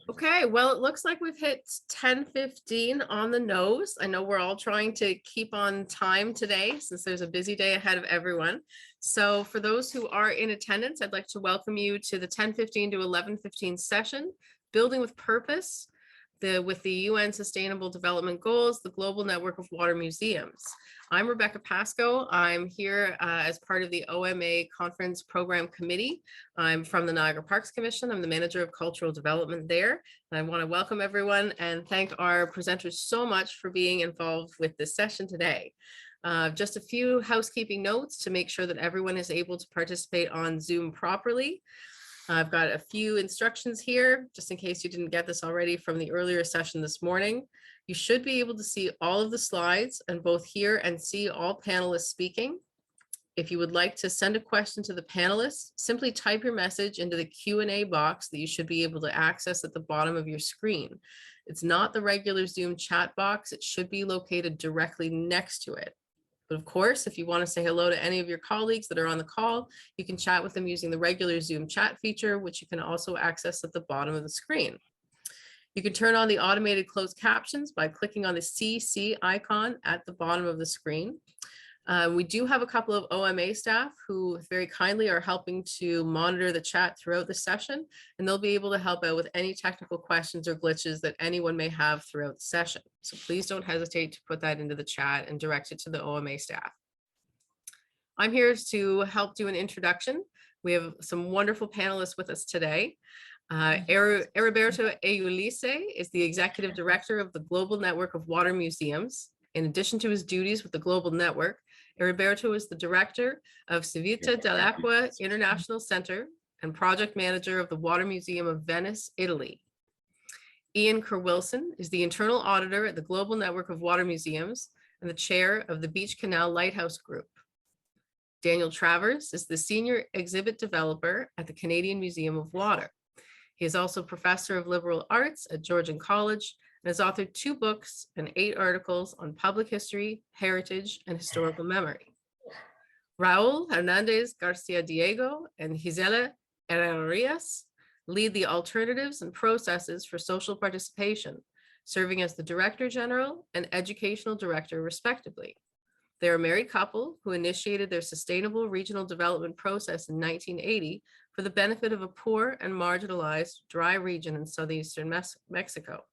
Okay, well, it looks like we've hit 10:15 on the nose. I know we're all trying to keep on time today since there's a busy day ahead of everyone. So for those who are in attendance, I'd like to welcome you to the 10:15 to 11:15 session, Building with Purpose, with the UN Sustainable Development Goals, the Global Network of Water Museums. I'm Rebecca Pasco. I'm here as part of the OMA Conference Program Committee. I'm from the Niagara Parks Commission. I'm the Manager of Cultural Development there. And I want to welcome everyone and thank our presenters so much for being involved with this session today. Just a few housekeeping notes to make sure that everyone is able to participate on Zoom properly. I've got a few instructions here, just in case you didn't get this already from the earlier session this morning. You should be able to see all of the slides and both hear and see all panelists speaking. If you would like to send a question to the panelists, simply type your message into the Q&A box that you should be able to access at the bottom of your screen. It's not the regular Zoom chat box. It should be located directly next to it. But of course, if you want to say hello to any of your colleagues that are on the call, you can chat with them using the regular Zoom chat feature, which you can also access at the bottom of the screen. You can turn on the automated closed captions by clicking on the CC icon at the bottom of the screen. We do have a couple of OMA staff who very kindly are helping to monitor the chat throughout the session, and they'll be able to help out with any technical questions or glitches that anyone may have throughout the session. So please don't hesitate to put that into the chat and direct it to the OMA staff. I'm here to help do an introduction. We have some wonderful panelists with us today. Heriberto Eulise is the Executive Director of the Global Network of Water Museums. In addition to his duties with the Global Network, Heriberto is the Director of Civita dell'Acqua International Center and Project Manager of the Water Museum of Venice, Italy. Ian Kerr-Wilson is the Internal Auditor at the Global Network of Water Museums and the Chair of the Beach Canal Lighthouse Group. Daniel Travers is the Senior Exhibit Developer at the Canadian Museum of Water. He is also Professor of Liberal Arts at Georgian College and has authored 2 books and 8 articles on public history, heritage, and historical memory. Raul Hernandez Garcia Diego and Gisela Herrerias lead the alternatives and processes for social participation, serving as the Director General and Educational Director, respectively. They're a married couple who initiated their sustainable regional development process in 1980 for the benefit of a poor and marginalized dry region in southeastern Mexico.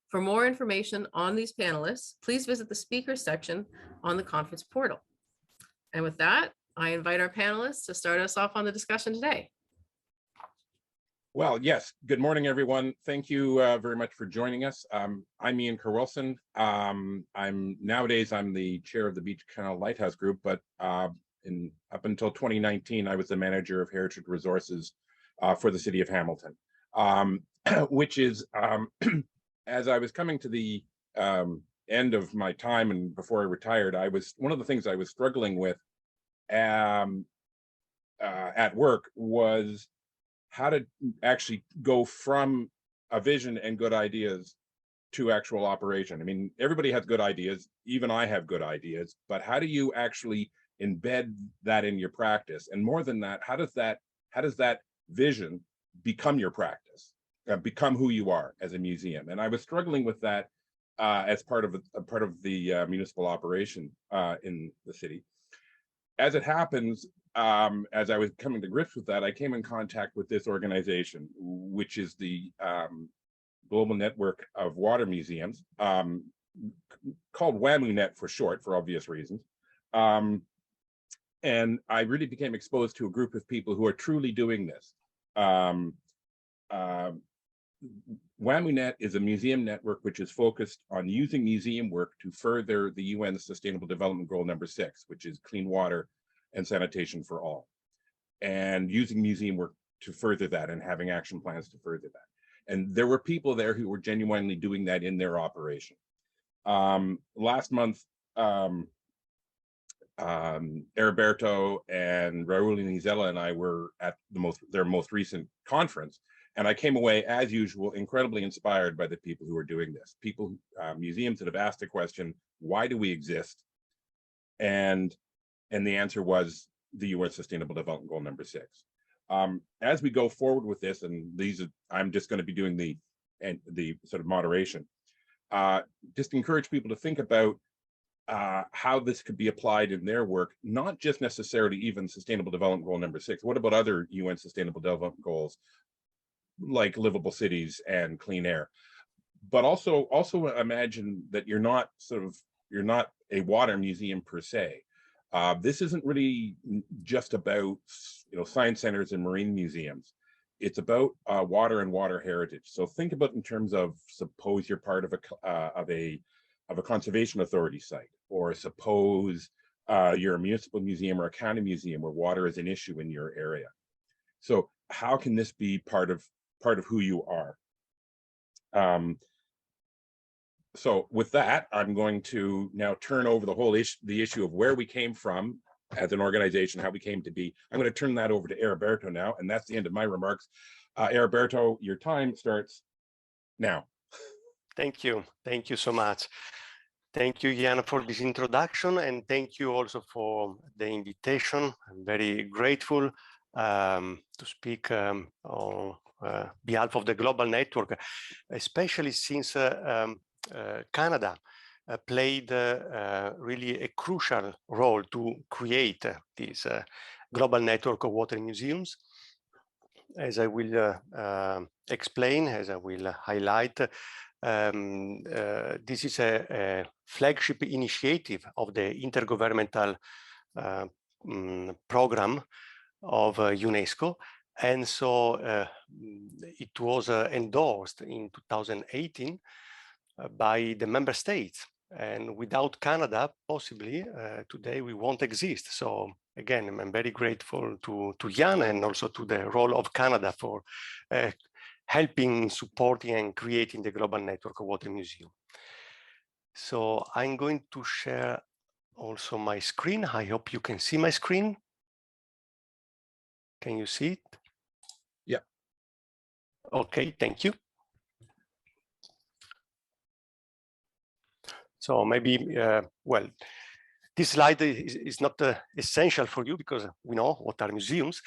For more information on these panelists, please visit the speakers section on the conference portal. And with that, I invite our panelists to start us off on the discussion today. Well, yes. Good morning, everyone. Thank you very much for joining us. I'm Ian Kerr-Wilson. Nowadays, I'm the chair of the Beach Canal Lighthouse Group, but up until 2019, I was the manager of heritage resources for the city of Hamilton, which is, as I was coming to the end of my time and before I retired, one of the things I was struggling with at work was how to actually go from a vision and good ideas to actual operation. I mean, everybody has good ideas, even I have good ideas, but how do you actually embed that in your practice? And more than that, how does that vision become your practice, become who you are as a museum? And I was struggling with that as part of the municipal operation in the city. As it happens, as I was coming to grips with that, I came in contact with this organization, which is the Global Network of Water Museums, called WWAMUnet for short, for obvious reasons. And I really became exposed to a group of people who are truly doing this. WWAMUnet is a museum network which is focused on using museum work to further the UN Sustainable Development Goal number 6, which is clean water and sanitation for all, and using museum work to further that and having action plans to further that. And there were people there who were genuinely doing that in their operation. Last month, Heriberto and Raul and Gisela and I were at their most recent conference, and I came away, as usual, incredibly inspired by the people who are doing this. Museums that have asked the question, why do we exist? And the answer was the UN Sustainable Development Goal number 6. As we go forward with this, and I'm just going to be doing the sort of moderation, just encourage people to think about how this could be applied in their work, not just necessarily even Sustainable Development Goal number 6. What about other UN Sustainable Development Goals, like livable cities and clean air? But also imagine that you're not a water museum per se. This isn't really just about science centers and marine museums. It's about water and water heritage. So think about in terms of, suppose you're part of a conservation authority site, or suppose you're a municipal museum or a county museum where water is an issue in your area. So how can this be part of who you are? So with that, I'm going to now turn over the issue of where we came from as an organization, how we came to be. I'm going to turn that over to Heriberto now, and that's the end of my remarks. Heriberto, your time starts now. Thank you so much. Thank you, Jan, for this introduction, and thank you also for the invitation. I'm very grateful to speak on behalf of the Global Network, especially since Canada played really a crucial role to create this Global Network of Water Museums. As I will explain, as I will highlight, this is a flagship initiative of the Intergovernmental Program of UNESCO. And so it was endorsed in 2018 by the member states. And without Canada, possibly today we won't exist. So again, I'm very grateful to Jan and also to the role of Canada for helping, supporting, and creating the Global Network of Water Museum. So I'm going to share also my screen. I hope you can see my screen. Can you see it? Yeah. Okay, thank you. So maybe, well, this slide is not essential for you because we know what are museums.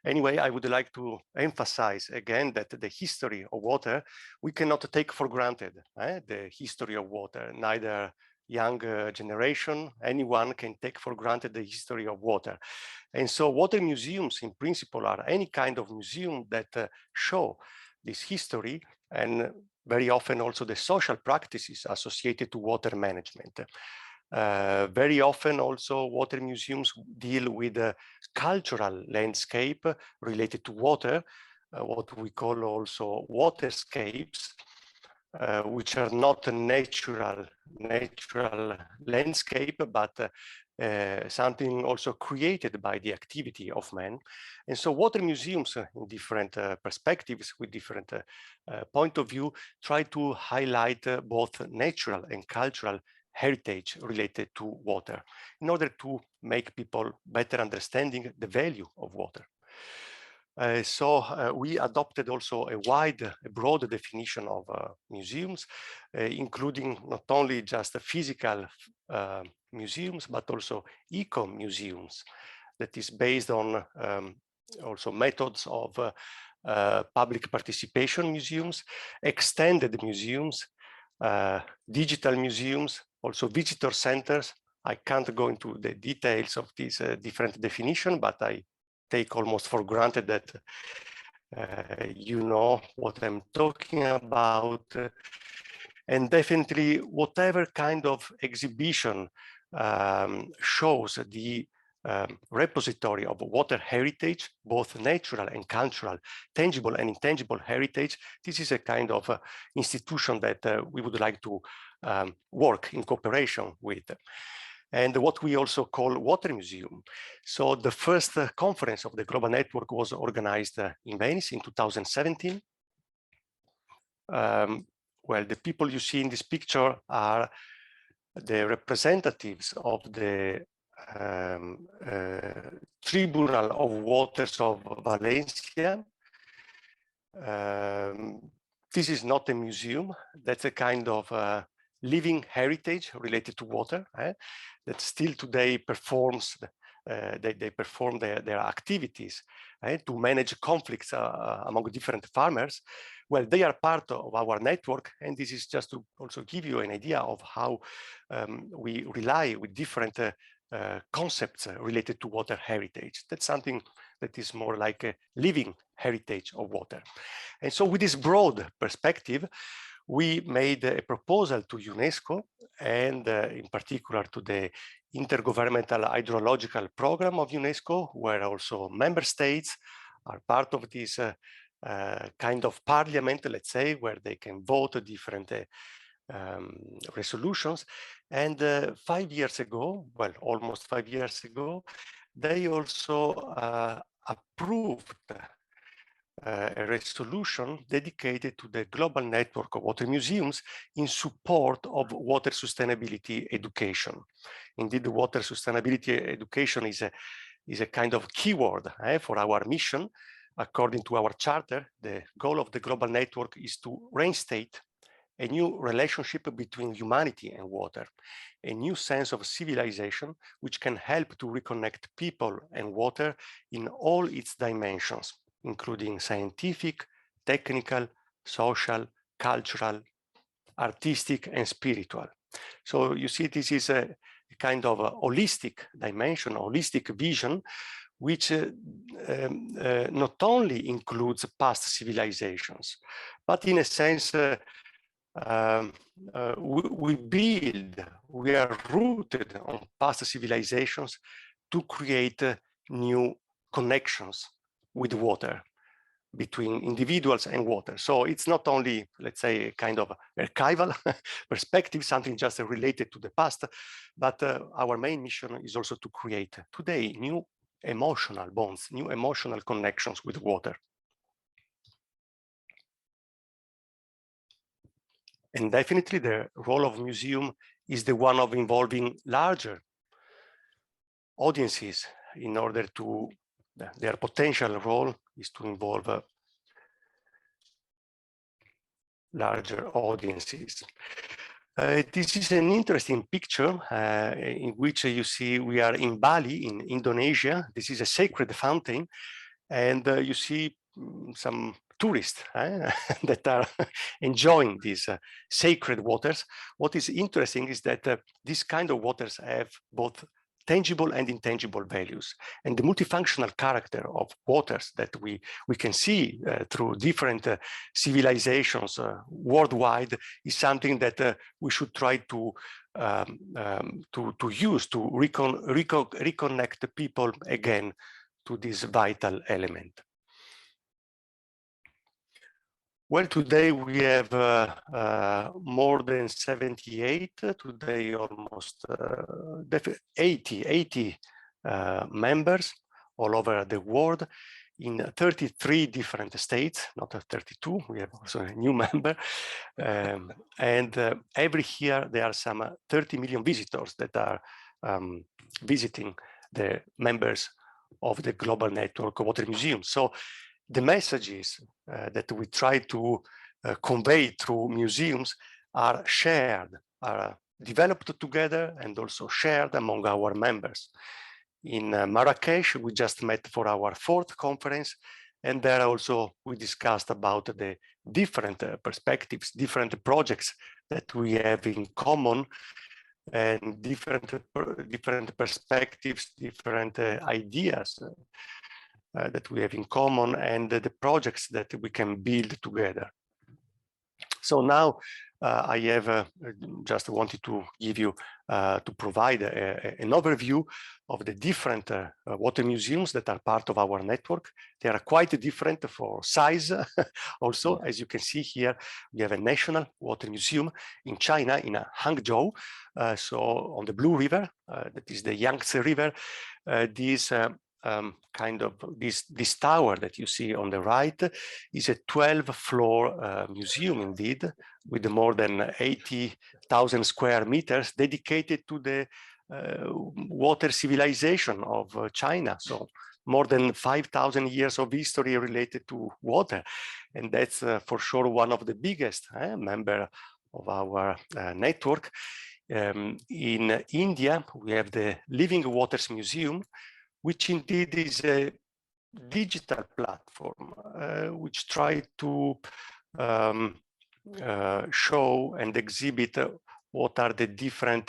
Anyway, I would like to emphasize again that the history of water, we cannot take for granted the history of water. Neither young generation, anyone can take for granted the history of water. And so water museums in principle are any kind of museum that show this history, and very often also the social practices associated to water management. Very often also water museums deal with the cultural landscape related to water, what we call also waterscapes, which are not a natural landscape, but something also created by the activity of man. And so water museums in different perspectives with different point of view try to highlight both natural and cultural heritage related to water in order to make people better understanding the value of water. So we adopted also a broad definition of museums, including not only just the physical museums, but also eco-museums that is based on also methods of public participation museums, extended museums, digital museums, also visitor centers. I can't go into the details of these different definitions, but I take almost for granted that you know what I'm talking about. And definitely whatever kind of exhibition shows the repository of water heritage, both natural and cultural, tangible and intangible heritage, this is a kind of institution that we would like to work in cooperation with. And what we also call water museum. So the first conference of the Global Network was organized in Venice in 2017. Well, the people you see in this picture are the representatives of the Tribunal of Waters of Valencia. This is not a museum, that's a kind of living heritage related to water that still today performs they perform their activities to manage conflicts among different farmers. Well, they are part of our network, and this is just to also give you an idea of how we rely with different concepts related to water heritage. That's something that is more like a living heritage of water. And so with this broad perspective, we made a proposal to UNESCO and in particular to the Intergovernmental Hydrological Program of UNESCO, where also member states are part of this kind of parliament, let's say, where they can vote different resolutions. And 5 years ago, well, almost 5 years ago, they also approved a resolution dedicated to the global network of water museums in support of water sustainability education. Indeed, water sustainability education is a kind of keyword for our mission. According to our charter, the goal of the global network is to reinstate a new relationship between humanity and water, a new sense of civilization which can help to reconnect people and water in all its dimensions, including scientific, technical, social, cultural, artistic, and spiritual. So you see, this is a kind of a holistic dimension, holistic vision, which not only includes past civilizations, but in a sense, we are rooted on past civilizations to create new connections with water, between individuals and water. So it's not only, let's say, a kind of archival perspective, something just related to the past, but our main mission is also to create today new emotional bonds, new emotional connections with water. And definitely the role of museum is the one of involving larger audiences in order to, their potential role is to involve larger audiences. This is an interesting picture in which you see we are in Bali, in Indonesia. This is a sacred fountain, and you see some tourists that are enjoying these sacred waters. What is interesting is that these kind of waters have both tangible and intangible values, and the multifunctional character of waters that we can see through different civilizations worldwide is something that we should try to use to reconnect the people again to this vital element. Well, today we have more than 78, today almost 80 members all over the world in 33 different states, not 32, we have also a new member. And every year there are some 30 million visitors that are visiting the members of the global network of water museums. So the messages that we try to convey through museums are shared, are developed together and also shared among our members. In Marrakesh, we just met for our 4th conference, and there also we discussed about the different perspectives, different projects that we have in common, and different perspectives, different ideas that we have in common, and the projects that we can build together. So now I have just wanted to give you, to provide an overview of the different water museums that are part of our network. They are quite different for size. Also, as you can see here, we have a national water museum in China, in Hangzhou. So on the Blue River, that is the Yangtze River, this this tower that you see on the right is a 12-floor museum indeed, with more than 80,000 square meters dedicated to the water civilization of China. So more than 5,000 years of history related to water. And that's for sure one of the biggest member of our network. In India, we have the Living Waters Museum, which indeed is a digital platform which try to show and exhibit what are the different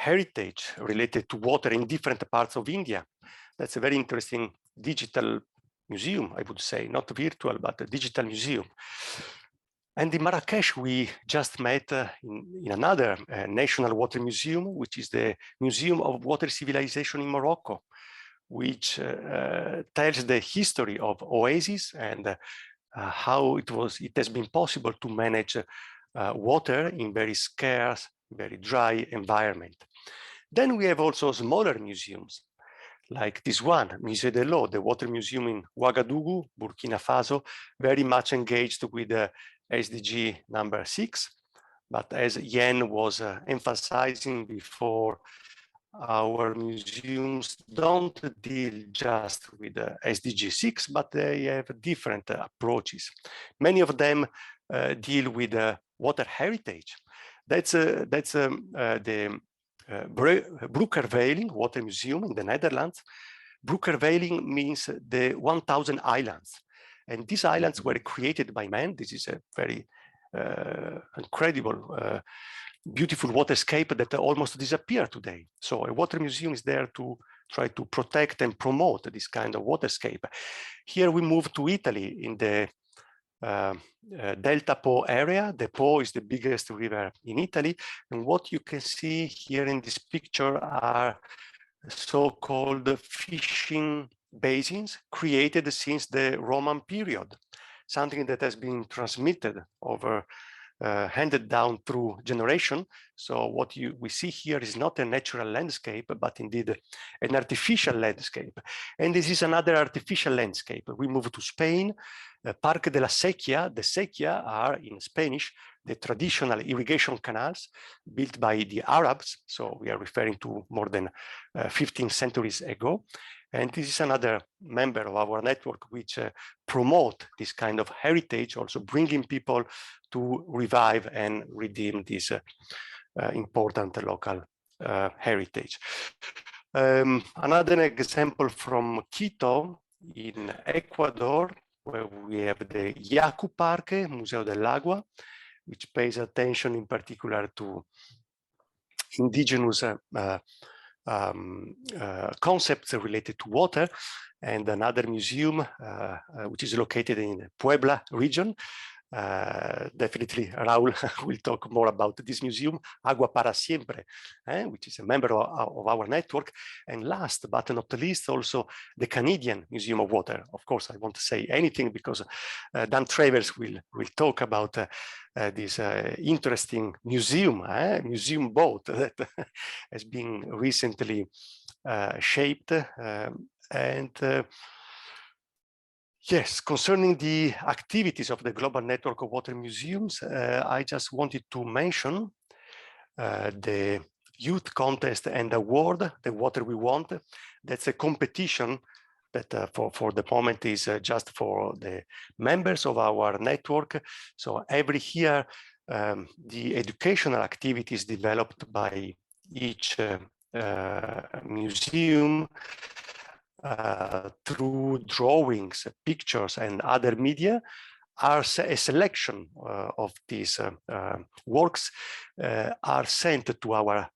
heritage related to water in different parts of India. That's a very interesting digital museum, I would say, not virtual, but a digital museum. And in Marrakesh, we just met in another national water museum, which is the Museum of Water Civilization in Morocco, which tells the history of oases and how it has been possible to manage water in very scarce, very dry environment. Then we have also smaller museums, like this one, Musée de l'Eau, the water museum in Ouagadougou, Burkina Faso, very much engaged with SDG number 6. But as Yen was emphasizing before, our museums don't deal just with SDG 6, but they have different approaches. Many of them deal with water heritage. That's the Bruggerveiling Water Museum in the Netherlands. Bruggerveiling means the 1,000 islands. And these islands were created by man. This is a very incredible, beautiful waterscape that almost disappeared today. So a water museum is there to try to protect and promote this kind of waterscape. Here we move to Italy in the Delta Po area. The Po is the biggest river in Italy. And what you can see here in this picture are so-called fishing basins created since the Roman period, something that has been transmitted over, handed down through generation. So what we see here is not a natural landscape, but indeed an artificial landscape. And this is another artificial landscape. We move to Spain, Parque de la Sequia. The Sequia are, in Spanish, the traditional irrigation canals built by the Arabs. So we are referring to more than 15 centuries ago. And this is another member of our network which promote this kind of heritage, also bringing people to revive and redeem this important local heritage. Another example from Quito in Ecuador, where we have the Yacu Parque, Museo del Agua, which pays attention in particular to indigenous concepts related to water, and another museum which is located in the Puebla region. Definitely Raul will talk more about this museum, Agua para Siempre, which is a member of our network. And last but not least, also the Canadian Museum of Water. Of course, I won't say anything because Dan Travers will talk about this interesting museum, museum boat that has been recently shaped. Yes, concerning the activities of the Global Network of Water Museums, I just wanted to mention the Youth Contest and Award, The Water We Want. That's a competition that for the moment is just for the members of our network. So every year, the educational activities developed by each museum through drawings, pictures, and other media are a selection of these works are sent to our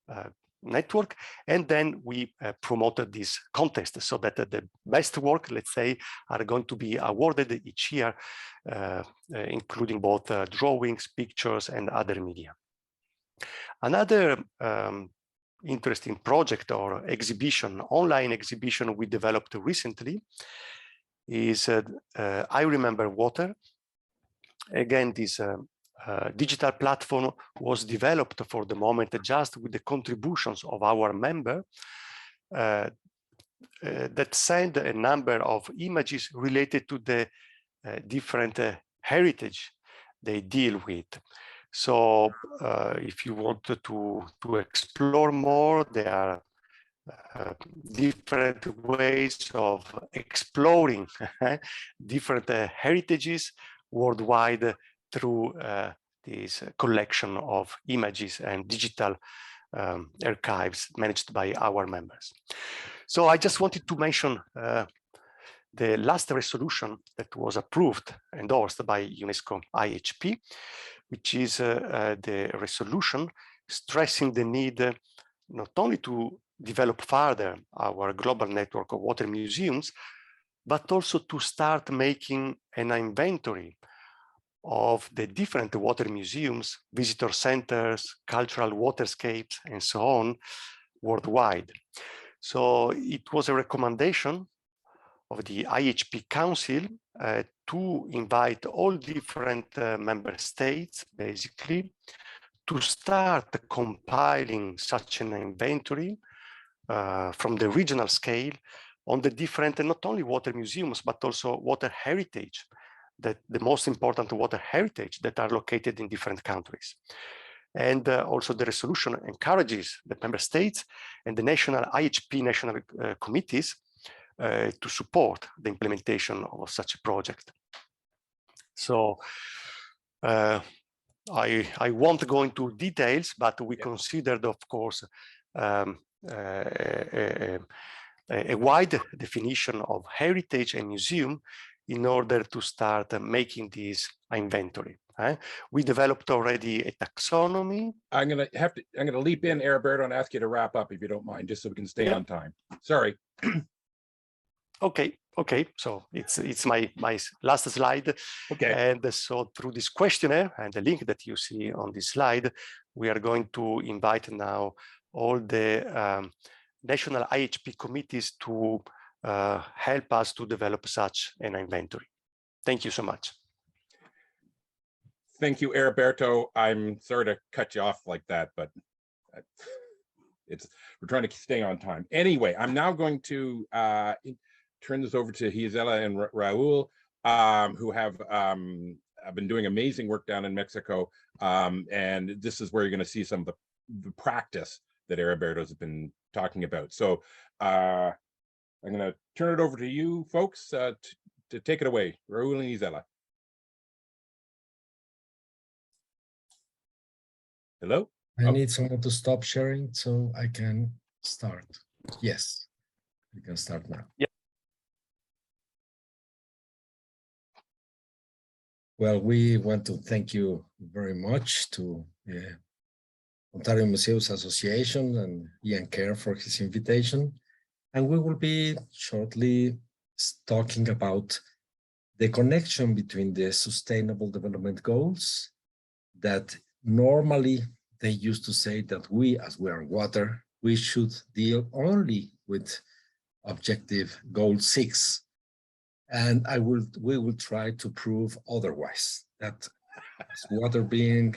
network, and then we promoted this contest so that the best work, let's say, are going to be awarded each year, including both drawings, pictures, and other media. Another interesting project or exhibition, online exhibition we developed recently is I Remember Water. Again, this digital platform was developed for the moment just with the contributions of our member that send a number of images related to the different heritage they deal with. So if you want to explore more, there are different ways of exploring different heritages worldwide through this collection of images and digital archives managed by our members. So I just wanted to mention the last resolution that was approved, endorsed by UNESCO IHP, which is the resolution stressing the need not only to develop further our global network of water museums, but also to start making an inventory of the different water museums, visitor centers, cultural waterscapes, and so on worldwide. So it was a recommendation of the IHP Council to invite all different member states, basically, to start compiling such an inventory from the regional scale on the different, and not only water museums, but also water heritage, that the most important water heritage that are located in different countries. And also the resolution encourages the member states and the national IHP national committees to support the implementation of such a project. So I won't go into details, but we considered, of course, a wide definition of heritage and museum in order to start making this inventory. We developed already a taxonomy. I'm gonna leap in, Heriberto, and ask you to wrap up if you don't mind, just so we can stay on time. Sorry. Okay. So it's my last slide. Okay. And so through this questionnaire and the link that you see on this slide, we are going to invite now all the national IHP committees to help us to develop such an inventory. Thank you so much. Thank you, Heriberto. I'm sorry to cut you off like that, but we're trying to stay on time. Anyway, I'm now going to turn this over to Gisela and Raul, who have been doing amazing work down in Mexico. And this is where you're going to see some of the practice that Heriberto's been talking about. So I'm going to turn it over to you folks to take it away. Raul and Gisela. Hello? I need someone to stop sharing so I can start. Yes, we can start now. Yeah. Well, we want to thank you very much to Ontario Museums Association and Ian Kerr for his invitation. And we will be shortly talking about the connection between the Sustainable Development Goals that normally they used to say that we, as we are water, we should deal only with objective goal 6. And we will try to prove otherwise, that water being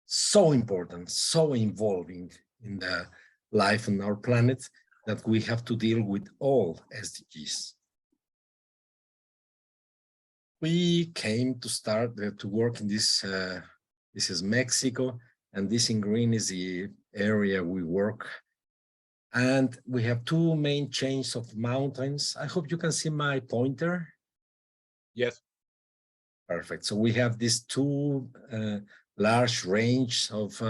so important, so involving in the life on our planet, that we have to deal with all SDGs. We came to start to work in this, this is Mexico, and this in green is the area we work. And we have 2 main chains of mountains. I hope you can see my pointer. Yes. Perfect. So we have these 2 large range of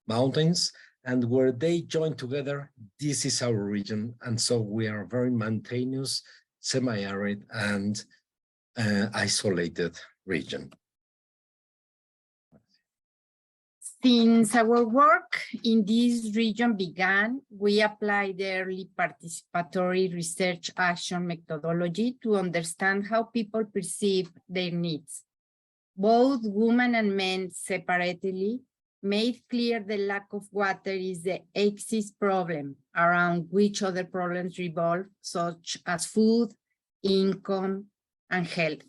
mountains, and where they join together, this is our region. And so we are very mountainous, semi-arid, and isolated region. Since our work in this region began, we applied the early participatory research action methodology to understand how people perceive their needs. Both women and men separately made clear the lack of water is the axis problem around which other problems revolve, such as food, income, and health.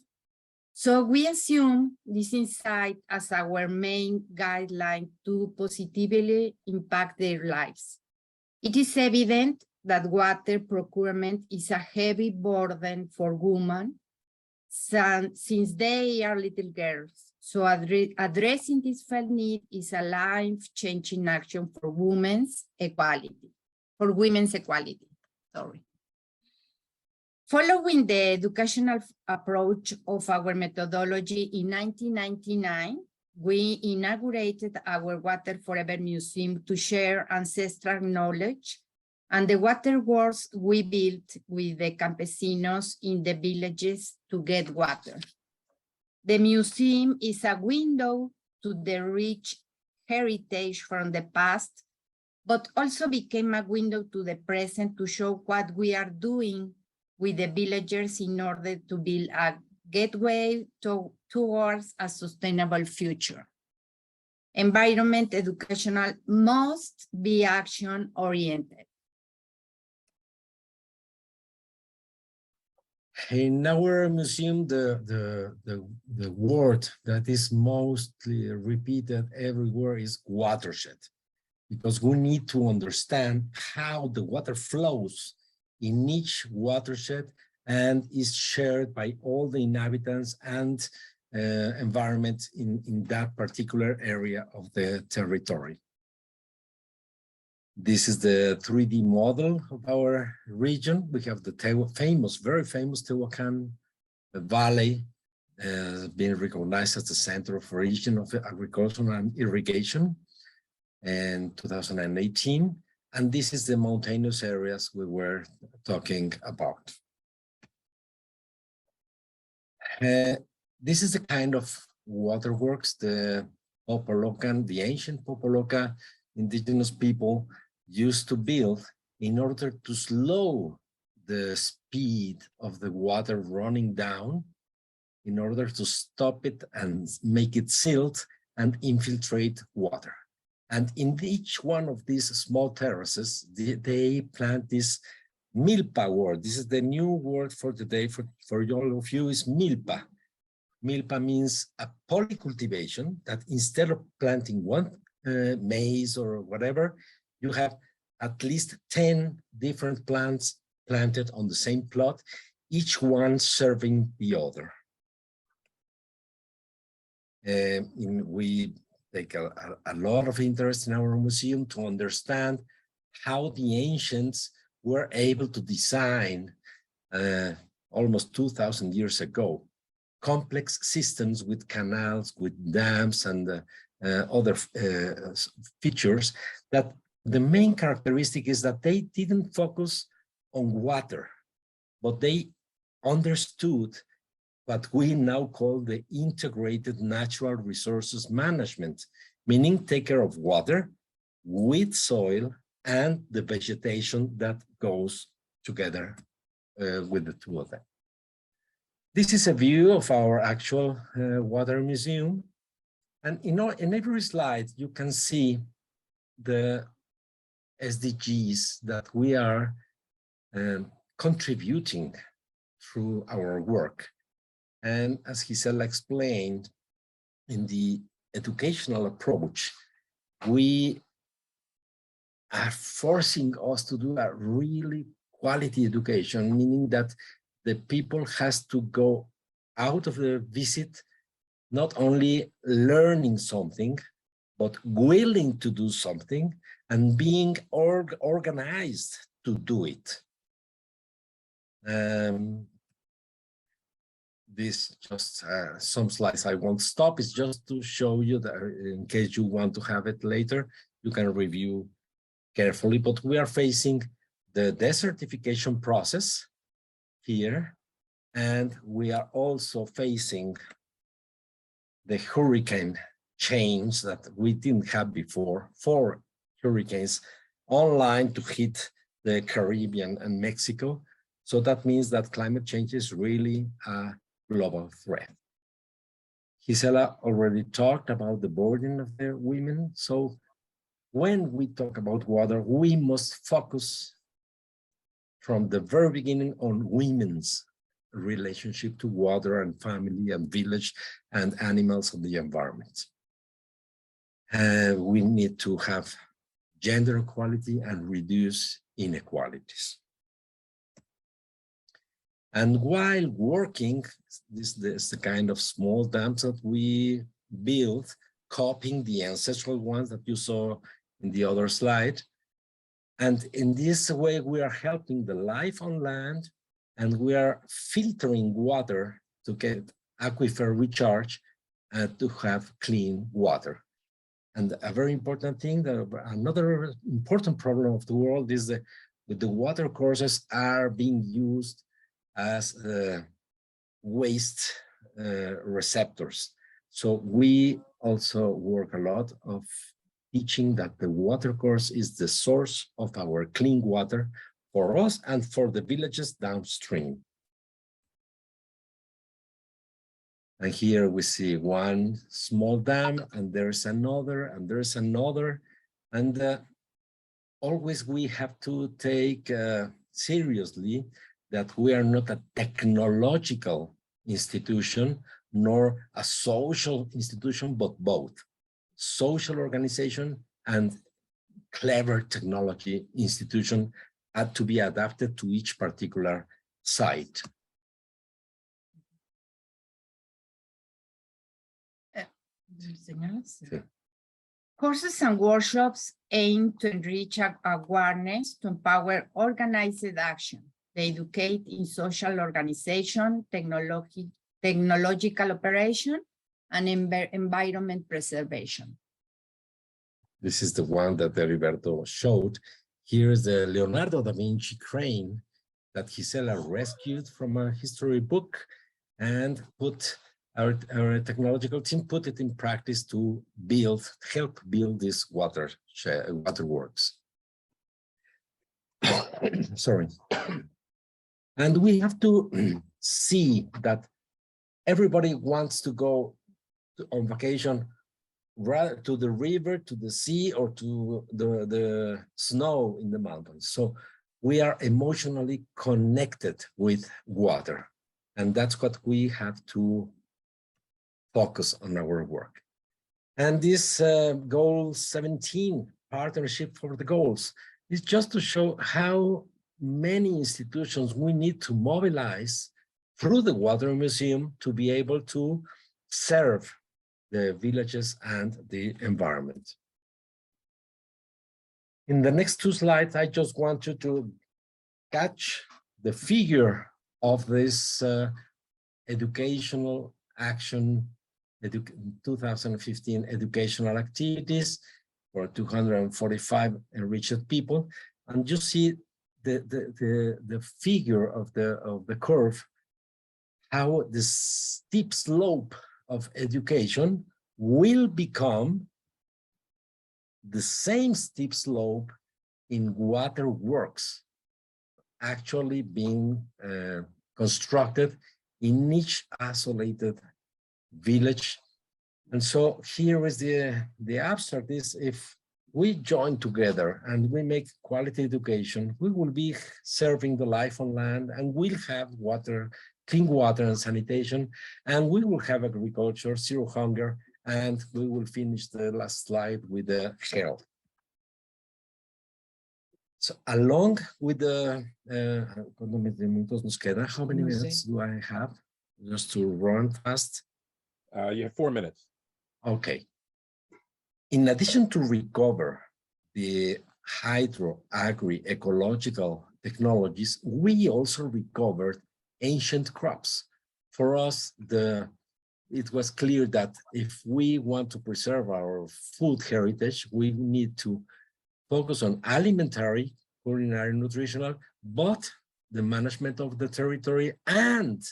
So we assume this insight as our main guideline to positively impact their lives. It is evident that water procurement is a heavy burden for women since they are little girls. So addressing this felt need is a life-changing action for women's equality, sorry. Following the educational approach of our methodology in 1999, we inaugurated our Water Forever Museum to share ancestral knowledge and the waterworks we built with the campesinos in the villages to get water. The museum is a window to the rich heritage from the past, but also became a window to the present to show what we are doing with the villagers in order to build a gateway towards a sustainable future. Environment educational must be action-oriented. In our museum, the word that is mostly repeated everywhere is watershed, because we need to understand how the water flows in each watershed and is shared by all the inhabitants and environment in that particular area of the territory. This is the 3D model of our region. We have the very famous Tehuacan Valley, being recognized as the center of origin of agriculture and irrigation in 2018. And this is the mountainous areas we were talking about. This is the kind of waterworks the Popolocan, the ancient Popoloca indigenous people used to build in order to slow the speed of the water running down, in order to stop it and make it silt and infiltrate water. And in each one of these small terraces, they plant this milpa word. This is the new word for today for all of you, is milpa. Milpa means a polycultivation, that instead of planting one maize or whatever, you have at least 10 different plants planted on the same plot, each one serving the other. We take a lot of interest in our museum to understand how the ancients were able to design almost 2,000 years ago complex systems with canals, with dams, and other features. That the main characteristic is that they didn't focus on water, but they understood what we now call the integrated natural resources management, meaning take care of water with soil and the vegetation that goes together with the two of them. This is a view of our actual water museum. And in every slide, you can see the SDGs that we are contributing through our work. And as Gisela explained, in the educational approach, we are forcing us to do a really quality education, meaning that the people has to go out of the visit not only learning something, but willing to do something and being organized to do it. This just some slides I won't stop. It's just to show you that in case you want to have it later, you can review carefully. But we are facing the desertification process here, and we are also facing the hurricane chains that we didn't have before, 4 hurricanes online to hit the Caribbean and Mexico. So that means that climate change is really a global threat. Gisela already talked about the burden of the women. So when we talk about water, we must focus from the very beginning on women's relationship to water and family and village and animals and the environment. We need to have gender equality and reduce inequalities. And while working, this is the kind of small dams that we built, copying the ancestral ones that you saw in the other slide. And in this way, we are helping the life on land, and we are filtering water to get aquifer recharge and to have clean water. And a very important thing, that another important problem of the world is the with the water courses are being used as waste receptors. So we also work a lot of teaching that the water course is the source of our clean water for us and for the villages downstream. And here we see one small dam, and there's another, and there's another. And always we have to take seriously that we are not a technological institution, nor a social institution, but both. Social organization and clever technology institution had to be adapted to each particular site. Sí. Courses and workshops aim to enrich awareness, to empower organized action. They educate in social organization, technological operation, and environment preservation. This is the one that Heriberto showed. Here's the Leonardo da Vinci crane that Gisela rescued from a history book and put our technological team put it in practice to help build this waterworks. Sorry. And we have to see that everybody wants to go on vacation rather to the river, to the sea, or to the snow in the mountains. So we are emotionally connected with water. And that's what we have to focus on our work. And this goal 17, partnership for the goals, is just to show how many institutions we need to mobilize through the Water Museum to be able to serve the villages and the environment. In the next two slides, I just want you to catch the figure of this educational action, 2015 educational activities for 245 enriched people. And you see the figure of the curve, how the steep slope of education will become the same steep slope in waterworks, actually being constructed in each isolated village. And so here is the abstract is, if we join together and we make quality education, we will be serving the life on land, and we'll have water, clean water and sanitation, and we will have agriculture, zero hunger, and we will finish the last slide with the health. So along with the, how many minutes do I have? Just to run fast. You have 4 minutes. Okay. In addition to recover the agri-ecological technologies, we also recovered ancient crops. For us, it was clear that if we want to preserve our food heritage, we need to focus on alimentary, culinary, nutritional, but the management of the territory and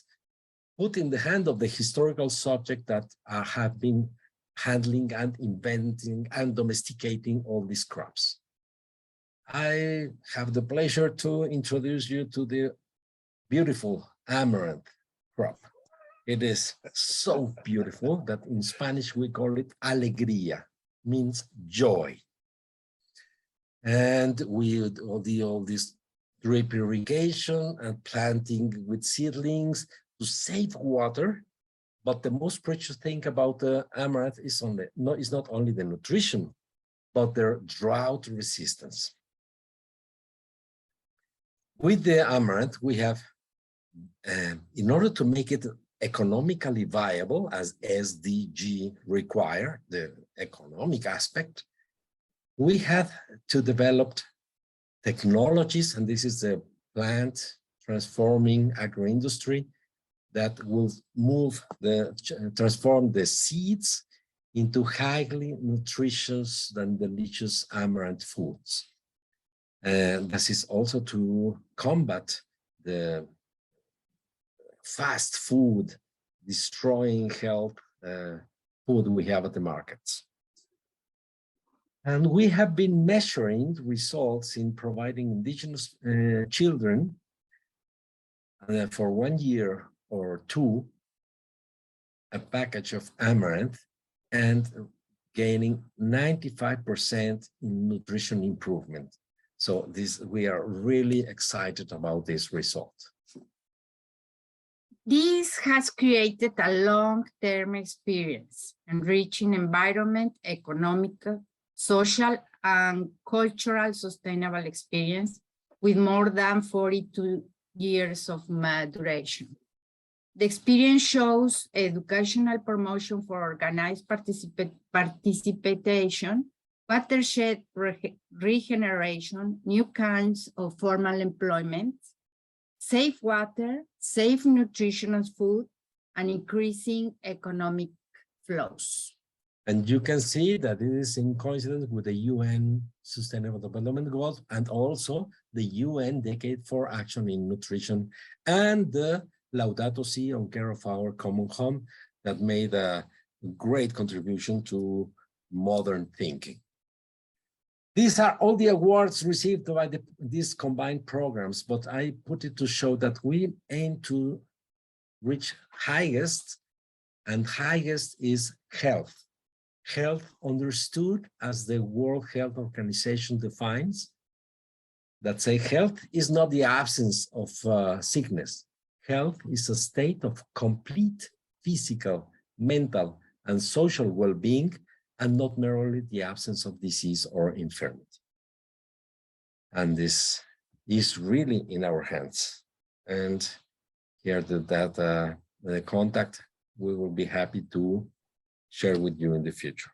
put in the hand of the historical subject that have been handling and inventing and domesticating all these crops. I have the pleasure to introduce you to the beautiful amaranth crop. It is so beautiful that in Spanish we call it alegría, means joy. And we all this drip irrigation and planting with seedlings to save water. But the most precious thing about the amaranth is not only the nutrition, but their drought resistance. With the amaranth, we have, in order to make it economically viable, as SDG require, the economic aspect, we have to develop technologies, and this is the plant transforming agro-industry that will transform the seeds into highly nutritious and delicious amaranth foods. And this is also to combat the fast food destroying health food we have at the markets. And we have been measuring results in providing indigenous children for 1 year or two a package of amaranth and gaining 95% in nutrition improvement. So we are really excited about this result. This has created a long-term experience, enriching environment, economic, social, and cultural sustainable experience with more than 42 years of maturation. The experience shows educational promotion for organized participation, watershed regeneration, new kinds of formal employment, safe water, safe nutritious food, and increasing economic flows. And you can see that it is in coincidence with the UN Sustainable Development Goals and also the UN Decade for Action in Nutrition and the Laudato Si on care of our common home that made a great contribution to modern thinking. These are all the awards received by these combined programs, but I put it to show that we aim to reach highest, and highest is health. Health understood as the World Health Organization defines, that say health is not the absence of sickness. Health is a state of complete physical, mental, and social well-being, and not merely the absence of disease or infirmity. And this is really in our hands. And here the contact, we will be happy to share with you in the future.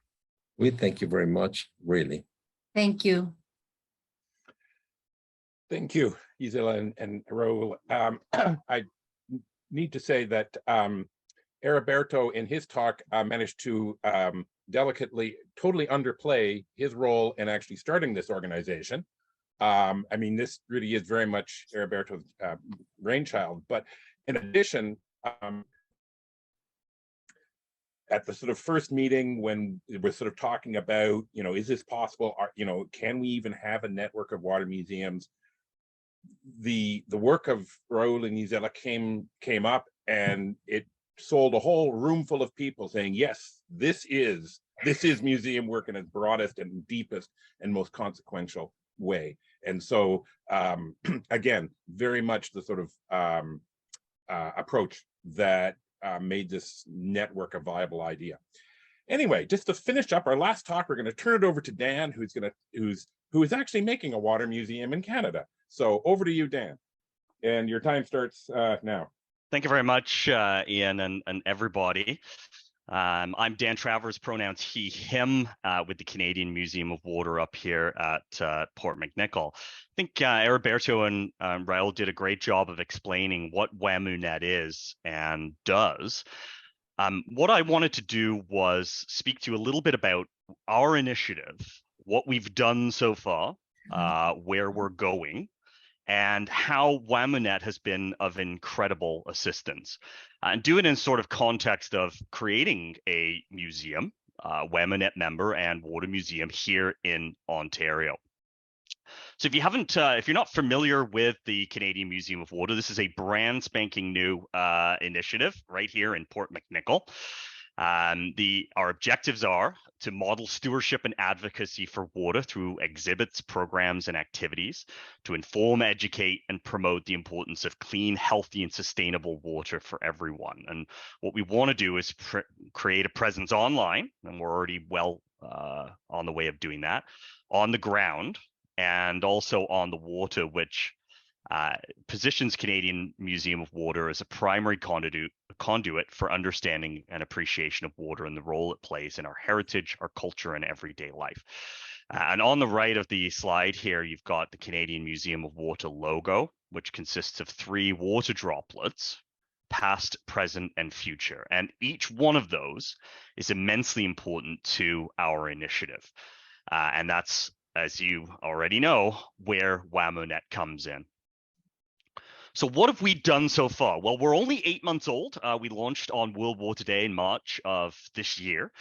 We thank you very much, really. Thank you. Thank you, Gisela and Raul. I need to say that Heriberto in his talk managed to delicately, totally underplay his role in actually starting this organization. I mean, this really is very much Heriberto's brainchild, but in addition, at the sort of first meeting when we're sort of talking about, you know, is this possible? Can we even have a network of water museums? The work of Raul and Gisela came up, and it sold a whole room full of people saying, yes, this is museum work in its broadest and deepest and most consequential way. And so, again, very much the sort of approach that made this network a viable idea. Anyway, just to finish up our last talk, we're going to turn it over to Dan, who is actually making a water museum in Canada. So over to you, Dan, and your time starts now. Thank you very much, Ian, and everybody. I'm Dan Travers, pronouns he, him, with the Canadian Museum of Water up here at Port McNicoll. I think Heriberto and Raul did a great job of explaining what WWAMUNET is and does. What I wanted to do was speak to you a little bit about our initiative, what we've done so far, where we're going, and how WWAMUNET has been of incredible assistance. And do it in sort of context of creating a museum, WWAMUNET member and water museum here in Ontario. So if you're not familiar with the Canadian Museum of Water, this is a brand spanking new initiative right here in Port McNicoll. Our objectives are to model stewardship and advocacy for water through exhibits, programs, and activities, to inform, educate, and promote the importance of clean, healthy, and sustainable water for everyone. And what we want to do is create a presence online, and we're already well on the way of doing that, on the ground, and also on the water, which positions Canadian Museum of Water as a primary conduit for understanding and appreciation of water and the role it plays in our heritage, our culture, and everyday life. And on the right of the slide here, you've got the Canadian Museum of Water logo, which consists of 3 water droplets, past, present, and future. And each one of those is immensely important to our initiative. And that's as you already know, where WamoNet comes in. So what have we done so far? Well, we're only 8 months old. We launched on World Water Day in March of this year.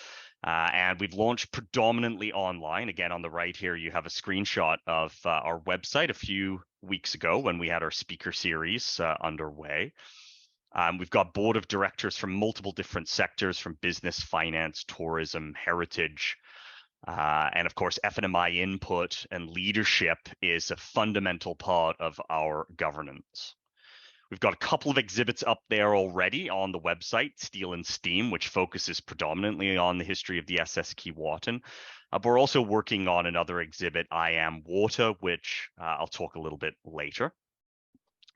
And we've launched predominantly online. Again, on the right here, you have a screenshot of our website a few weeks ago when we had our speaker series underway. We've got board of directors from multiple different sectors, from business, finance, tourism, heritage. And of course, FNMI input and leadership is a fundamental part of our governance. We've got a couple of exhibits up there already on the website, Steel and Steam, which focuses predominantly on the history of the SS Keewatin. But we're also working on another exhibit, I Am Water, which I'll talk a little bit later.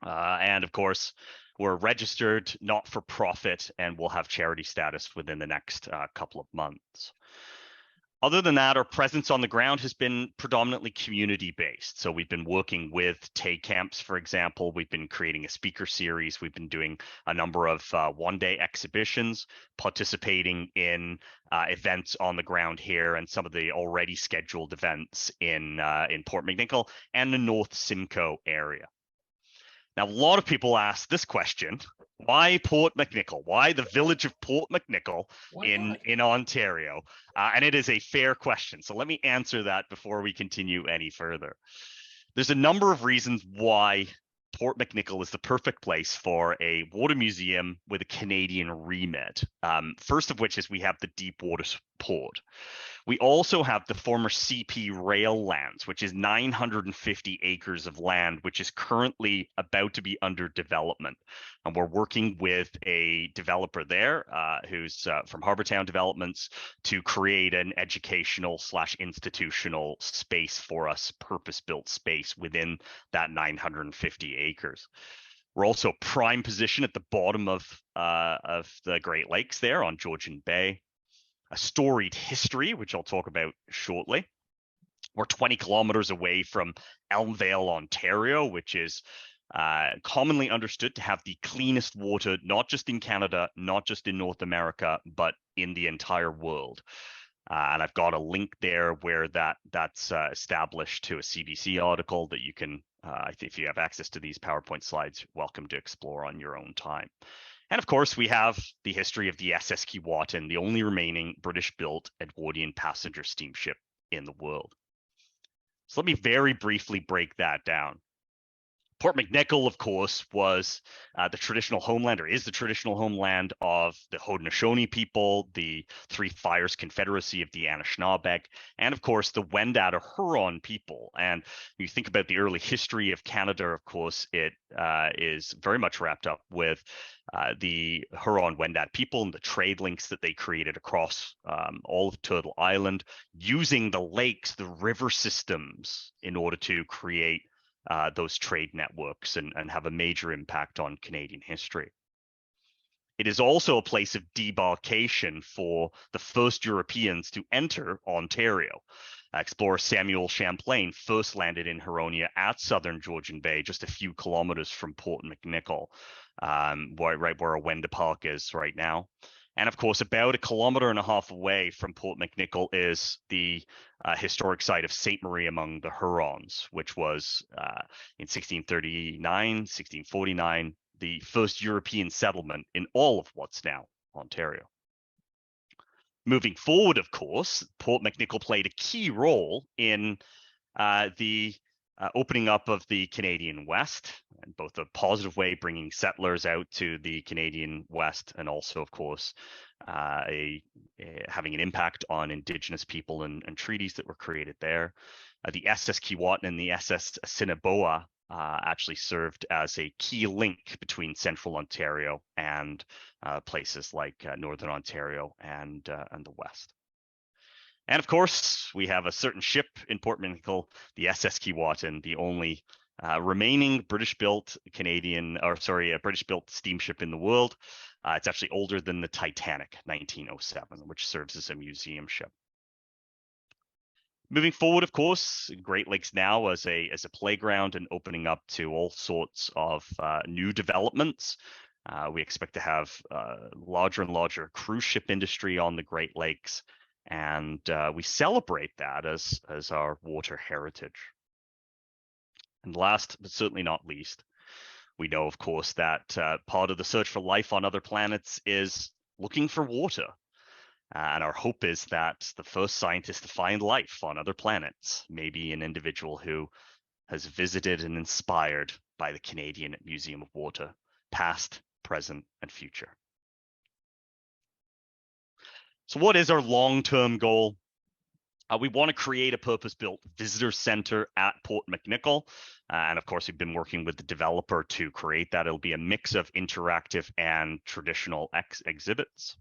And of course, we're registered, not for profit, and we'll have charity status within the next couple of months. Other than that, our presence on the ground has been predominantly community-based. So we've been working with Tay Camps, for example. We've been creating a speaker series. We've been doing a number of one-day exhibitions, participating in events on the ground here, and some of the already scheduled events in Port McNicoll and the North Simcoe area. Now, a lot of people ask this question: why Port McNicoll? Why the village of Port McNicoll in Ontario? And it is a fair question. So let me answer that before we continue any further. There's a number of reasons why Port McNicoll is the perfect place for a water museum with a Canadian remit. First of which is we have the Deepwater Port. We also have the former CP Rail lands, which is 950 acres of land, which is currently about to be under development. And we're working with a developer there who's from Harbortown Developments to create an educational / institutional space for us, purpose-built space within that 950 acres. We're also prime position at the bottom of the Great Lakes there on Georgian Bay. A storied history, which I'll talk about shortly. We're 20 kilometers away from Elmvale, Ontario, which is commonly understood to have the cleanest water, not just in Canada, not just in North America, but in the entire world. And I've got a link there where that's established to a CBC article that you can, if you have access to these PowerPoint slides, welcome to explore on your own time. And of course, we have the history of the SS Keewatin, the only remaining British-built Edwardian passenger steamship in the world. So let me very briefly break that down. Port McNicoll, of course, was the traditional homeland, or is the traditional homeland of the Haudenosaunee people, the Three Fires Confederacy of the Anishinaabeg, and of course the Wendat or Huron people. And you think about the early history of Canada, of course, it is very much wrapped up with the Huron-Wendat people and the trade links that they created across all of Turtle Island, using the lakes, the river systems, in order to create those trade networks and have a major impact on Canadian history. It is also a place of debarkation for the first Europeans to enter Ontario. Explorer Samuel Champlain first landed in Huronia at southern Georgian Bay, just a few kilometers from Port McNicoll, right where Awenda Park is right now. And of course, about 1.5 kilometers away from Port McNicoll is the historic site of Ste. Marie among the Hurons, which was in 1639, 1649, the first European settlement in all of what's now Ontario. Moving forward, of course, Port McNicoll played a key role in the opening up of the Canadian West, in both a positive way, bringing settlers out to the Canadian West, and also, of course, having an impact on Indigenous people and treaties that were created there. The SS Keewatin and the SS Assiniboia actually served as a key link between central Ontario and places like northern Ontario and the West. And of course, we have a certain ship in Port McNicoll, the SS Keewatin, the only remaining British-built British-built steamship in the world. It's actually older than the Titanic, 1907, which serves as a museum ship. Moving forward, of course, Great Lakes now as a playground and opening up to all sorts of new developments. We expect to have larger and larger cruise ship industry on the Great Lakes. And we celebrate that as our water heritage. And last, but certainly not least, we know, of course, that part of the search for life on other planets is looking for water. And our hope is that the first scientist to find life on other planets may be an individual who has visited and inspired by the Canadian Museum of Water, past, present, and future. So what is our long-term goal? We want to create a purpose-built visitor center at Port McNicoll. And of course, we've been working with the developer to create that. It'll be a mix of interactive and traditional exhibits.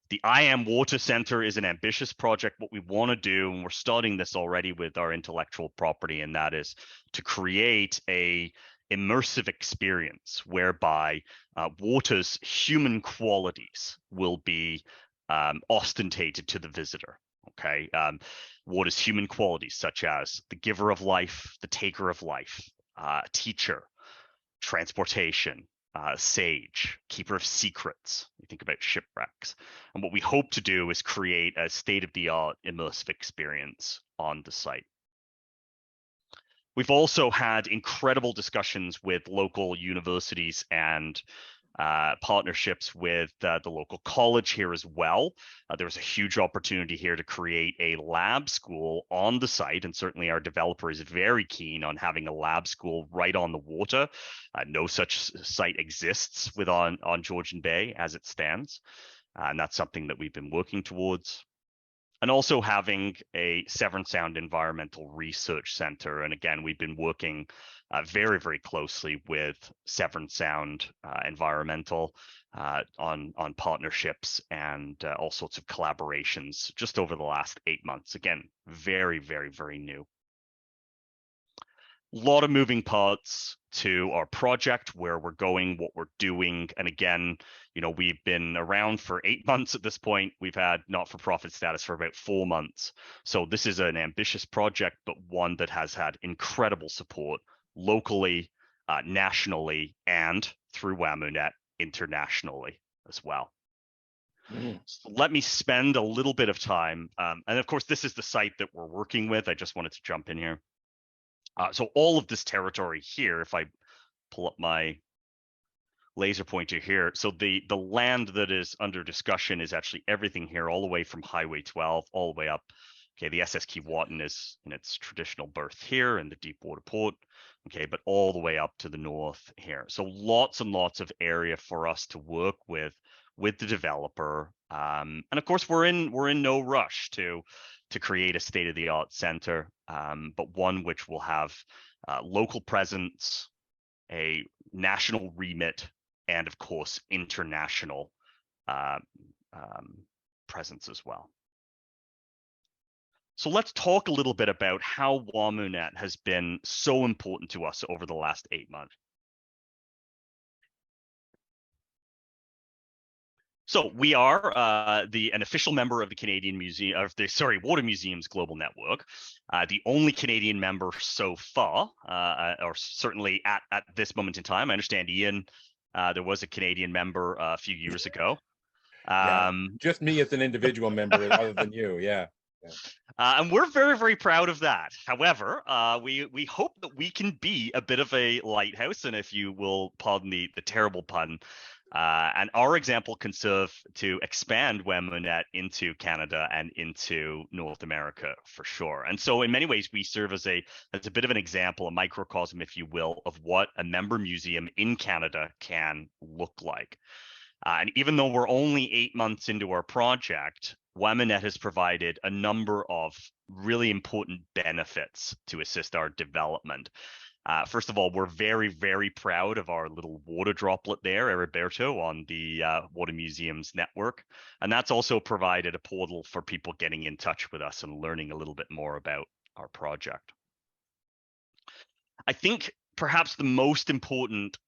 The I Am Water Center is an ambitious project. What we want to do, and we're starting this already with our intellectual property, and that is to create a immersive experience whereby water's human qualities will be ostentated to the visitor. Okay, water's human qualities such as the giver of life, the taker of life, teacher, transportation, sage, keeper of secrets. You think about shipwrecks. And what we hope to do is create a state-of-the-art immersive experience on the site. We've also had incredible discussions with local universities and partnerships with the local college here as well. There was a huge opportunity here to create a lab school on the site, and certainly our developer is very keen on having a lab school right on the water. No such site exists on Georgian Bay as it stands, and that's something that we've been working towards. And also having a Severn Sound Environmental Research Center. And again, we've been working very, very closely with Severn Sound Environmental on partnerships and all sorts of collaborations just over the last 8 months. Again, very, very, very new. A lot of moving parts to our project, where we're going, what we're doing. And again, you know, we've been around for 8 months at this point. We've had not-for-profit status for about 4 months. So this is an ambitious project, but one that has had incredible support locally, nationally, and through WAMUNET internationally as well. So let me spend a little bit of time. And of course, this is the site that we're working with. I just wanted to jump in here. So all of this territory here, if I pull up my laser pointer here, so the land that is under discussion is actually everything here, all the way from Highway 12, all the way up. Okay, the SS Keewatin is in its traditional berth here in the Deepwater Port. Okay, but all the way up to the north here. So lots and lots of area for us to work with the developer. And of course, we're in no rush to create a state-of-the-art center, but one which will have local presence, a national remit, and of course, international presence as well. So let's talk a little bit about how WAMUNET has been so important to us over the last 8 months. So we are an official member of the Canadian Museum, Water Museums Global Network, the only Canadian member so far, or certainly at this moment in time. I understand, Ian, there was a Canadian member a few years ago. Yeah, just me as an individual member, other than you, yeah. And we're very, very proud of that. However, we hope that we can be a bit of a lighthouse, and if you will pardon the terrible pun, and our example can serve to expand WAMUNET into Canada and into North America for sure. And so in many ways, we serve as a bit of an example, a microcosm, if you will, of what a member museum in Canada can look like. And even though we're only 8 months into our project, WAMUNET has provided a number of really important benefits to assist our development. First of all, we're very, very proud of our little water droplet there, Heriberto, on the Water Museums network. And that's also provided a portal for people getting in touch with us and learning a little bit more about our project. I think perhaps the most important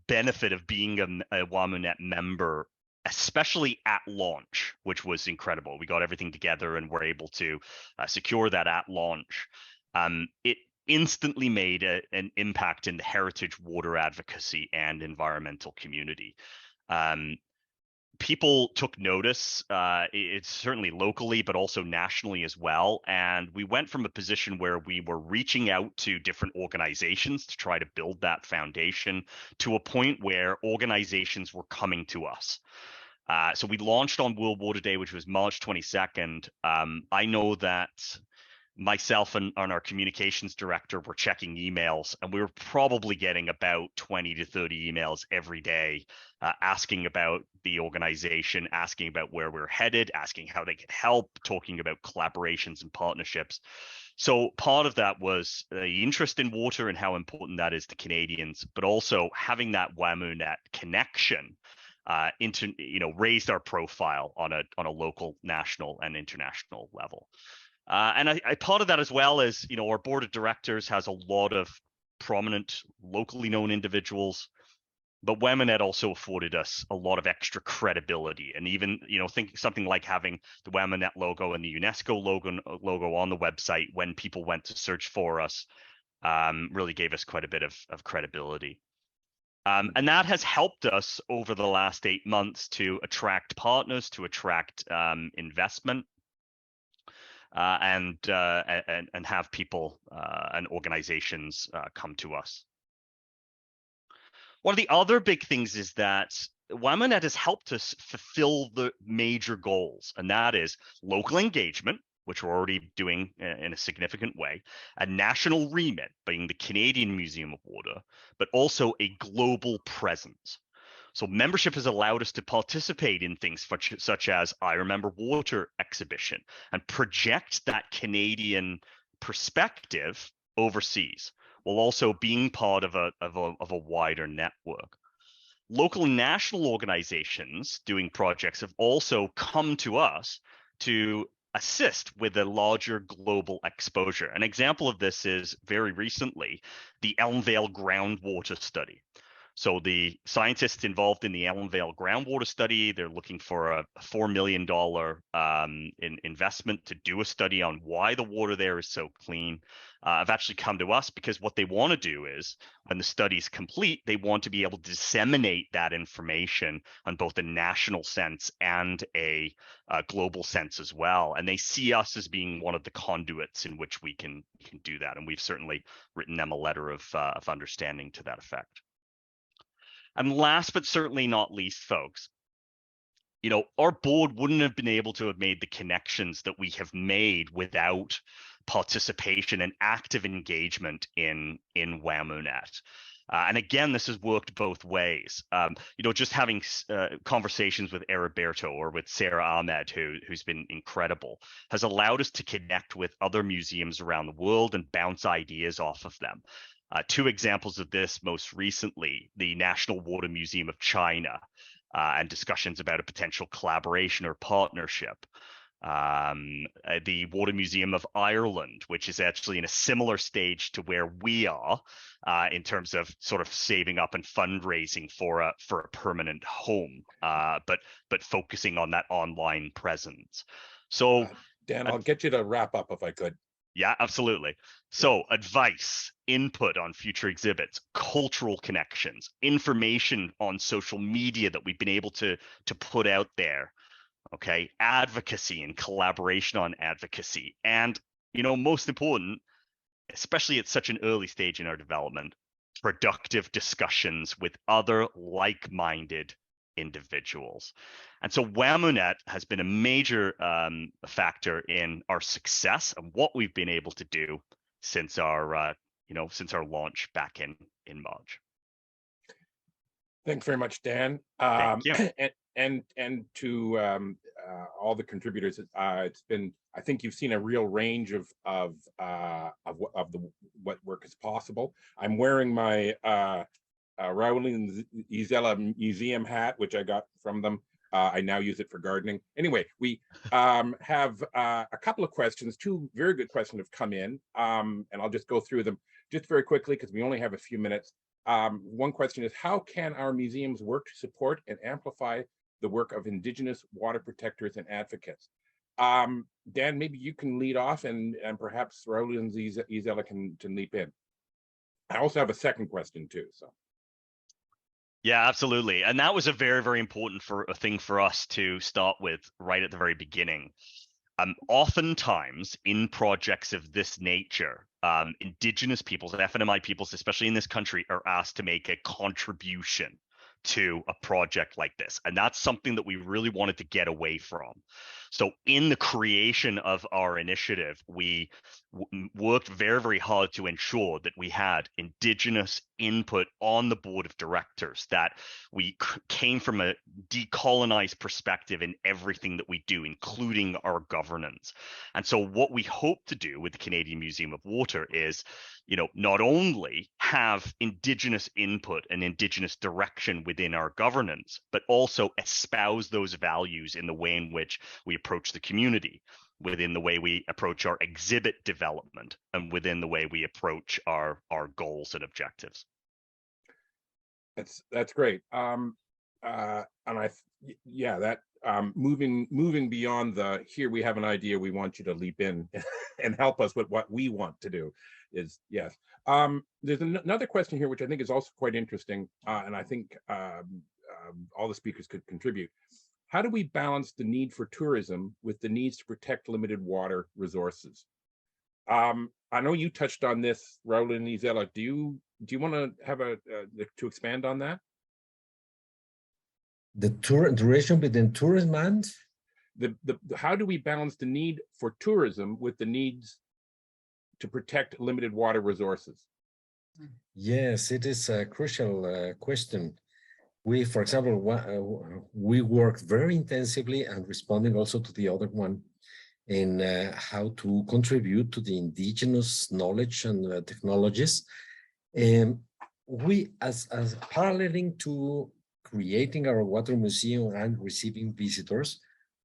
benefit of being a WAMUNET member, especially at launch, which was incredible. We got everything together and were able to secure that at launch. It instantly made an impact in the heritage water advocacy and environmental community. people took notice. It's certainly locally, but also nationally as well. And we went from a position where we were reaching out to different organizations to try to build that foundation to a point where organizations were coming to us. So we launched on World Water Day, which was March 22nd. I know that myself and our communications director were checking emails, and we were probably getting about 20 to 30 emails every day asking about the organization, asking about where we're headed, asking how they could help, talking about collaborations and partnerships. So part of that was the interest in water and how important that is to Canadians, but also having that WAMUNET connection raised our profile on a local, national, and international level. And I part of that as well is, our board of directors has a lot of prominent, locally known individuals, but WAMUNET also afforded us a lot of extra credibility. And even, think something like having the WAMUNET logo and the UNESCO logo on the website when people went to search for us really gave us quite a bit of credibility. And that has helped us over the last 8 months to attract partners, to attract investment. And have people and organizations come to us. One of the other big things is that WAMUNET has helped us fulfill the major goals, and that is local engagement, which we're already doing in a significant way, a national remit, being the Canadian Museum of Water, but also a global presence. So membership has allowed us to participate in things such as I Remember Water exhibition and project that Canadian perspective overseas, while also being part of a wider network. Local and national organizations doing projects have also come to us to assist with a larger global exposure. An example of this is very recently the Elmvale groundwater study. So the scientists involved in the Elmvale groundwater study, they're looking for a $4 million investment to do a study on why the water there is so clean. Have actually come to us because what they want to do is, when the study's complete, they want to be able to disseminate that information on both a national sense and a global sense as well. And they see us as being one of the conduits in which we can do that. And we've certainly written them a letter of understanding to that effect. And last but certainly not least, folks, our board wouldn't have been able to have made the connections that we have made without participation and active engagement in WAMUNET. And again, this has worked both ways. Just having conversations with Heriberto or with Sarah Ahmed, who's been incredible, has allowed us to connect with other museums around the world and bounce ideas off of them. 2 examples of this most recently, the National Water Museum of China and discussions about a potential collaboration or partnership. The Water Museum of Ireland, which is actually in a similar stage to where we are in terms of sort of saving up and fundraising for a permanent home, but focusing on that online presence. So Dan, I'll get you to wrap up if I could. Yeah, absolutely. So advice, input on future exhibits, cultural connections, information on social media that we've been able to put out there. Okay, advocacy and collaboration on advocacy. And, most important, especially at such an early stage in our development, productive discussions with other like-minded individuals. And so WAMUNET has been a major factor in our success and what we've been able to do since our launch back in March. Thanks very much, Dan. Thank you. And to all the contributors, it's been, I think you've seen a real range of what work is possible. I'm wearing my Raul and Isela museum hat, which I got from them. I now use it for gardening. Anyway, we have a couple of questions. 2 very good questions have come in, and I'll just go through them just very quickly because we only have a few minutes. One question is, how can our museums work to support and amplify the work of Indigenous water protectors and advocates? Dan, maybe you can lead off, and perhaps Raul and Isela can leap in. I also have a second question too. So, Yeah, absolutely. And that was a very, very important thing for us to start with right at the very beginning. Oftentimes in projects of this nature, indigenous peoples, FNMI peoples, especially in this country, are asked to make a contribution to a project like this. And that's something that we really wanted to get away from. So in the creation of our initiative, we worked very, very hard to ensure that we had indigenous input on the board of directors, that we came from a decolonized perspective in everything that we do, including our governance. And so what we hope to do with the Canadian Museum of Water is, not only have indigenous input and indigenous direction within our governance, but also espouse those values in the way in which we approach the community, within the way we approach our exhibit development, and within the way we approach our goals and objectives. That's great. Moving beyond the here we have an idea, we want you to leap in and help us with what we want to do is yes. There's another question here which I think is also quite interesting, and I think all the speakers could contribute. How do we balance the need for tourism with the needs to protect limited water resources? I know you touched on this, Raul and Isela. Do you want to have to expand on that? The duration within tourism and how do we balance the need for tourism with the needs to protect limited water resources? Yes, it is a crucial question. We, for example, we worked very intensively and responding also to the other one in how to contribute to the indigenous knowledge and technologies. We, as paralleling to creating our water museum and receiving visitors,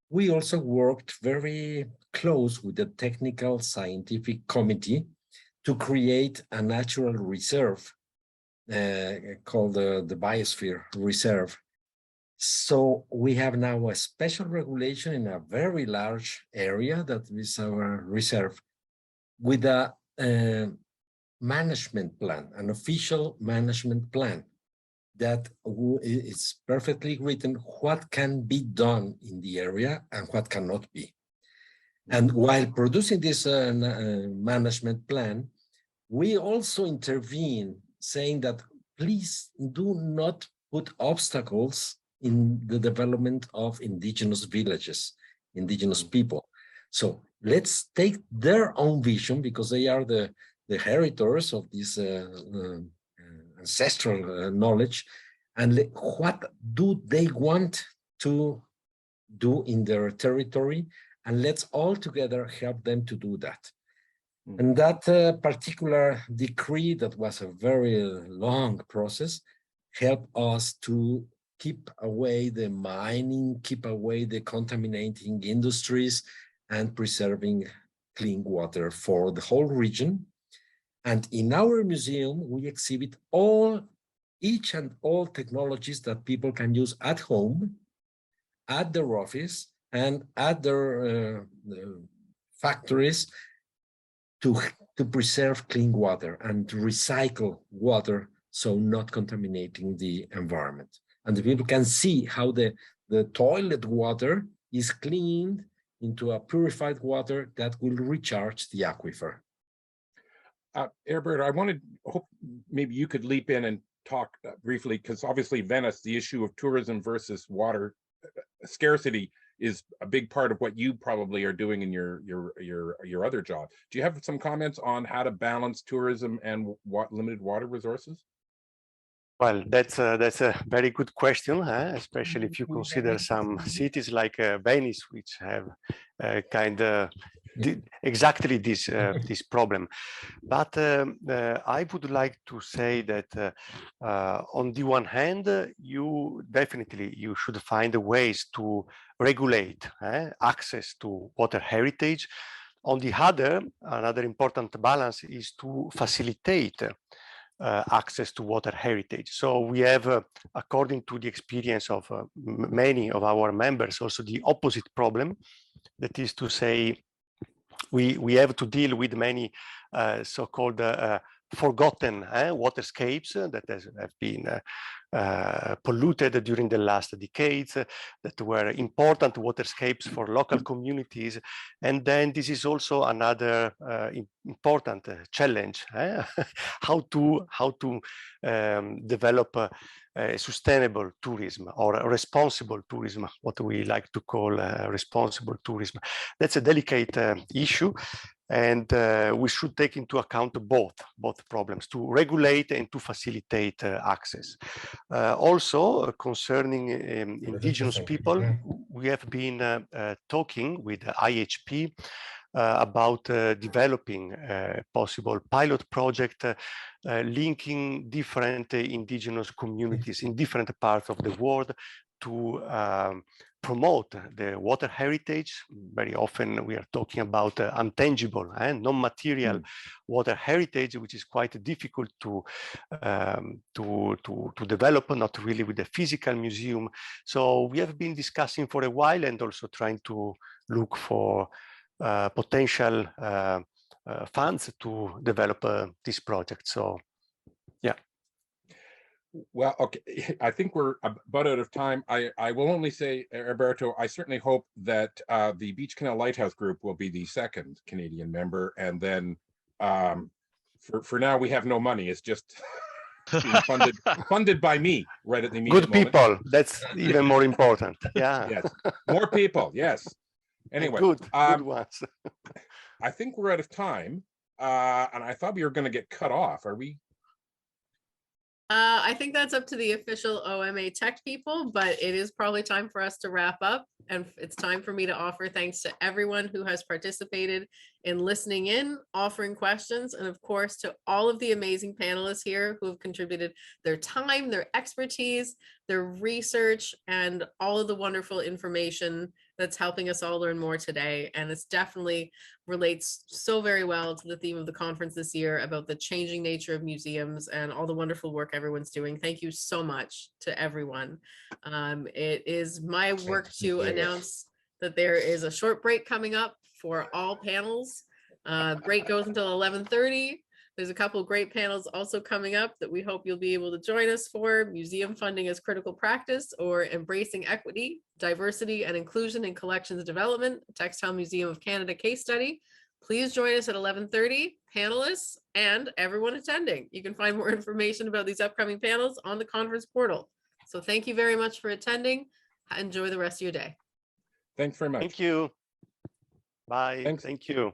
we also worked very close with the technical scientific committee to create a natural reserve called the Biosphere Reserve. So we have now a special regulation in a very large area that is our reserve with a management plan, an official management plan that is perfectly written what can be done in the area and what cannot be. And while producing this management plan, we also intervene saying that please do not put obstacles in the development of indigenous villages, indigenous people. So let's take their own vision because they are the heritors of this ancestral knowledge, and what do they want to do in their territory, and let's all together help them to do that. And that particular decree, that was a very long process, helped us to keep away the mining, keep away the contaminating industries, and preserving clean water for the whole region. And in our museum, we exhibit each and all technologies that people can use at home, at their office, and at their factories to preserve clean water and to recycle water, so not contaminating the environment. And the people can see how the toilet water is cleaned into a purified water that will recharge the aquifer. Herbert, I hope maybe you could leap in and talk briefly, because obviously Venice, the issue of tourism versus water scarcity is a big part of what you probably are doing in your other job. Do you have some comments on how to balance tourism and limited water resources? Well, that's a very good question, especially if you consider some cities like Venice, which have kind of exactly this problem. But I would like to say that on the one hand, you should find ways to regulate access to water heritage. On the other, another important balance is to facilitate access to water heritage. So we have, according to the experience of many of our members, also the opposite problem. That is to say, we have to deal with many so-called forgotten waterscapes that have been polluted during the last decades, that were important waterscapes for local communities. And then this is also another important challenge, how to develop sustainable tourism or responsible tourism, what we like to call responsible tourism. That's a delicate issue. And we should take into account both problems, to regulate and to facilitate access. Also, concerning indigenous people, we have been talking with IHP about developing a possible pilot project linking different indigenous communities in different parts of the world to promote the water heritage. Very often we are talking about intangible and non-material water heritage, which is quite difficult to develop, not really with a physical museum. So we have been discussing for a while and also trying to look for potential funds to develop this project. So, yeah. Well, okay, I think we're about out of time. I will only say, Alberto, I certainly hope that the Beach Canal Lighthouse Group will be the second Canadian member, and then for now we have no money. It's just being funded by me right at the immediate Good people. moment. That's even more important. Yeah. Yes, more people. Yes. Anyway, good ones. I think we're out of time, and I thought we were going to get cut off. Are we? I think that's up to the official OMA tech people, but it is probably time for us to wrap up. And it's time for me to offer thanks to everyone who has participated in listening in, offering questions, and of course to all of the amazing panelists here who have contributed their time, their expertise, their research, and all of the wonderful information that's helping us all learn more today. And it's definitely relates so very well to the theme of the conference this year about the changing nature of museums and all the wonderful work everyone's doing. Thank you so much to everyone. It is my work to announce that there is a short break coming up for all panels. Break goes until 11:30. There's a couple of great panels also coming up that we hope you'll be able to join us for. Museum funding as critical practice, or embracing equity, diversity, and inclusion in collections development, a Textile Museum of Canada case study. Please join us at 11:30, panelists and everyone attending. You can find more information about these upcoming panels on the conference portal. So thank you very much for attending. Enjoy the rest of your day. Thanks very much. Thank you. Bye. Thanks. Thank you.